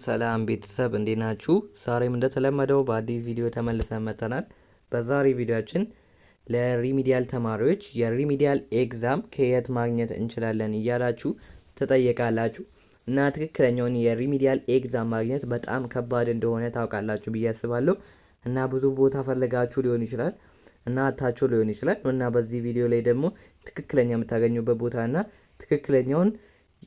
ሰላም ቤተሰብ እንዴት ናችሁ? ዛሬም እንደተለመደው በአዲስ ቪዲዮ ተመልሰን መጥተናል። በዛሬ ቪዲዮአችን ለሪሚዲያል ተማሪዎች የሪሚዲያል ኤግዛም ከየት ማግኘት እንችላለን እያላችሁ ትጠይቃላችሁ እና ትክክለኛውን የሪሚዲያል ኤግዛም ማግኘት በጣም ከባድ እንደሆነ ታውቃላችሁ ብዬ አስባለሁ። እና ብዙ ቦታ ፈልጋችሁ ሊሆን ይችላል እና አታችሁ ሊሆን ይችላል እና በዚህ ቪዲዮ ላይ ደግሞ ትክክለኛ የምታገኙበት ቦታ እና ትክክለኛውን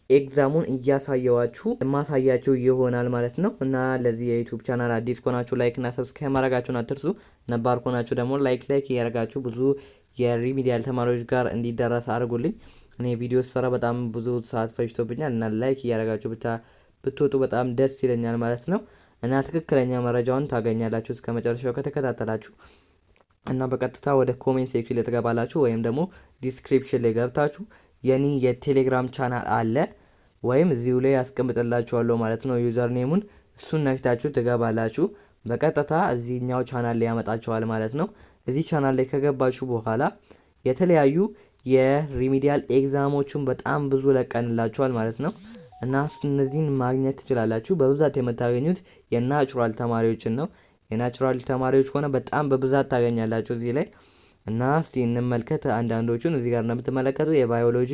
ኤግዛሙን እያሳየዋችሁ ማሳያችሁ ይሆናል ማለት ነው። እና ለዚህ የዩቲዩብ ቻናል አዲስ ከሆናችሁ ላይክ እና ሰብስክራይብ ማድረጋችሁን አትርሱ። ነባር ከሆናችሁ ደግሞ ላይክ እያደረጋችሁ ብዙ የሪሚዲያል ተማሪዎች ጋር እንዲደረስ አድርጉልኝ። እኔ ቪዲዮ ስሰራ በጣም ብዙ ሰዓት ፈጅቶብኛል እና ላይክ እያደረጋችሁ ብቻ ብትወጡ በጣም ደስ ይለኛል ማለት ነው። እና ትክክለኛ መረጃውን ታገኛላችሁ እስከ መጨረሻው ከተከታተላችሁ። እና በቀጥታ ወደ ኮሜንት ሴክሽን ላይ ትገባላችሁ ወይም ደግሞ ዲስክሪፕሽን ላይ ገብታችሁ የኔ የቴሌግራም ቻናል አለ ወይም እዚሁ ላይ ያስቀምጥላችኋለሁ ማለት ነው። ዩዘር ኔሙን እሱን ነክታችሁ ትገባላችሁ። በቀጥታ እዚህኛው ቻናል ላይ ያመጣችኋል ማለት ነው። እዚህ ቻናል ላይ ከገባችሁ በኋላ የተለያዩ የሪሚዲያል ኤግዛሞችን በጣም ብዙ ለቀንላችኋል ማለት ነው። እና እነዚህን ማግኘት ትችላላችሁ። በብዛት የምታገኙት የናቹራል ተማሪዎችን ነው። የናቹራል ተማሪዎች ሆነ በጣም በብዛት ታገኛላችሁ እዚህ ላይ። እና እስቲ እንመልከት አንዳንዶቹን። እዚህ ጋር እንደምትመለከቱ የባዮሎጂ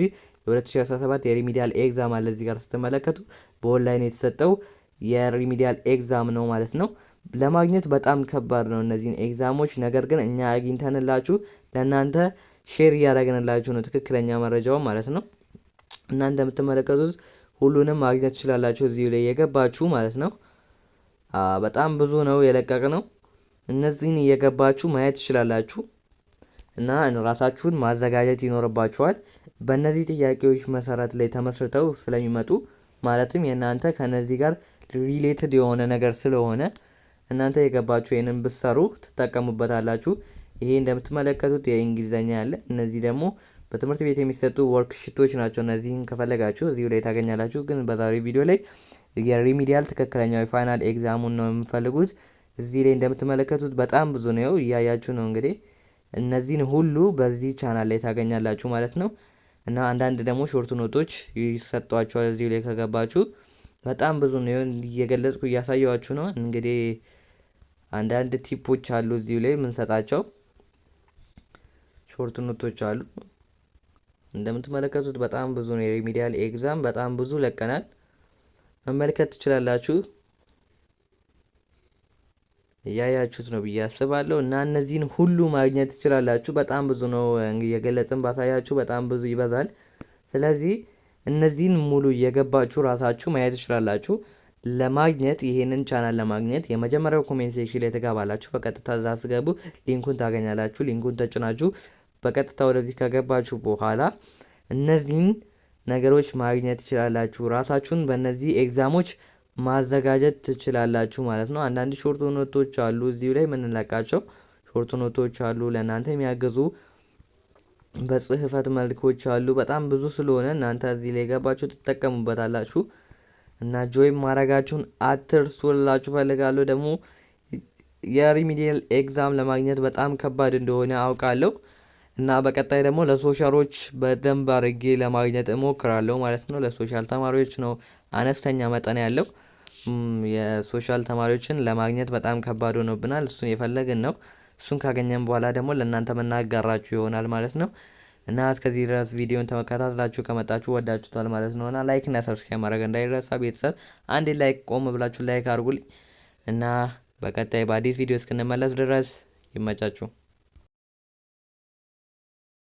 የ2017 የሪሚዲያል ኤግዛም አለ። እዚህ ጋር ስትመለከቱ በኦንላይን የተሰጠው የሪሚዲያል ኤግዛም ነው ማለት ነው። ለማግኘት በጣም ከባድ ነው እነዚህን ኤግዛሞች፣ ነገር ግን እኛ አግኝተንላችሁ ለእናንተ ሼር እያደረግንላችሁ ነው ትክክለኛ መረጃውን ማለት ነው። እና እንደምትመለከቱት ሁሉንም ማግኘት ትችላላችሁ እዚሁ ላይ የገባችሁ ማለት ነው። በጣም ብዙ ነው የለቀቅ ነው። እነዚህን እየገባችሁ ማየት ትችላላችሁ እና ራሳችሁን ማዘጋጀት ይኖርባችኋል። በእነዚህ ጥያቄዎች መሰረት ላይ ተመስርተው ስለሚመጡ ማለትም የእናንተ ከነዚህ ጋር ሪሌትድ የሆነ ነገር ስለሆነ እናንተ የገባችሁ ይህንን ብትሰሩ ትጠቀሙበታላችሁ። ይሄ እንደምትመለከቱት የእንግሊዘኛ ያለ፣ እነዚህ ደግሞ በትምህርት ቤት የሚሰጡ ወርክ ሽቶች ናቸው። እነዚህን ከፈለጋችሁ እዚሁ ላይ ታገኛላችሁ። ግን በዛሬው ቪዲዮ ላይ የሪሚዲያል ትክክለኛው የፋይናል ኤግዛሙን ነው የምፈልጉት። እዚህ ላይ እንደምትመለከቱት በጣም ብዙ ነው፣ እያያችሁ ነው እንግዲህ። እነዚህን ሁሉ በዚህ ቻናል ላይ ታገኛላችሁ ማለት ነው። እና አንዳንድ ደግሞ ሾርት ኖቶች ይሰጧችኋል እዚሁ ላይ ከገባችሁ። በጣም ብዙ ነው እየገለጽኩ እያሳየዋችሁ ነው። እንግዲህ አንዳንድ ቲፖች አሉ እዚሁ ላይ የምንሰጣቸው ሾርት ኖቶች አሉ። እንደምትመለከቱት በጣም ብዙ ነው። የሪሚዲያል ኤግዛም በጣም ብዙ ለቀናል፣ መመልከት ትችላላችሁ። እያያችሁት ነው ብዬ አስባለሁ። እና እነዚህን ሁሉ ማግኘት ትችላላችሁ። በጣም ብዙ ነው የገለጽን ባሳያችሁ በጣም ብዙ ይበዛል። ስለዚህ እነዚህን ሙሉ እየገባችሁ ራሳችሁ ማየት ትችላላችሁ። ለማግኘት ይሄንን ቻናል ለማግኘት የመጀመሪያው ኮሜንት ሴክሽን ላይ ትገባላችሁ። በቀጥታ እዛ ስገቡ ሊንኩን ታገኛላችሁ። ሊንኩን ተጭናችሁ በቀጥታ ወደዚህ ከገባችሁ በኋላ እነዚህን ነገሮች ማግኘት ትችላላችሁ። ራሳችሁን በእነዚህ ኤግዛሞች ማዘጋጀት ትችላላችሁ ማለት ነው። አንዳንድ ሾርት ኖቶች አሉ እዚሁ ላይ የምንለቃቸው ሾርት ኖቶች አሉ፣ ለእናንተ የሚያገዙ በጽህፈት መልኮች አሉ። በጣም ብዙ ስለሆነ እናንተ እዚህ ላይ ገባችሁ ትጠቀሙበታላችሁ። እና ጆይን ማድረጋችሁን አትርሱላችሁ ፈልጋለሁ። ደግሞ የሪሚዲያል ኤግዛም ለማግኘት በጣም ከባድ እንደሆነ አውቃለሁ። እና በቀጣይ ደግሞ ለሶሻሎች በደንብ አድርጌ ለማግኘት እሞክራለሁ ማለት ነው። ለሶሻል ተማሪዎች ነው አነስተኛ መጠን ያለው። የሶሻል ተማሪዎችን ለማግኘት በጣም ከባድ ሆኖብናል። እሱን የፈለግን ነው። እሱን ካገኘን በኋላ ደግሞ ለእናንተ መናገራችሁ ይሆናል ማለት ነው። እና እስከዚህ ድረስ ቪዲዮን ተከታትላችሁ ከመጣችሁ ወዳችሁታል ማለት ነው። እና ላይክ እና ሰብስክራይብ ማድረግ እንዳይረሳ ቤተሰብ። አንዴ ላይክ ቆም ብላችሁ ላይክ አድርጉልኝ። እና በቀጣይ በአዲስ ቪዲዮ እስክንመለስ ድረስ ይመቻችሁ።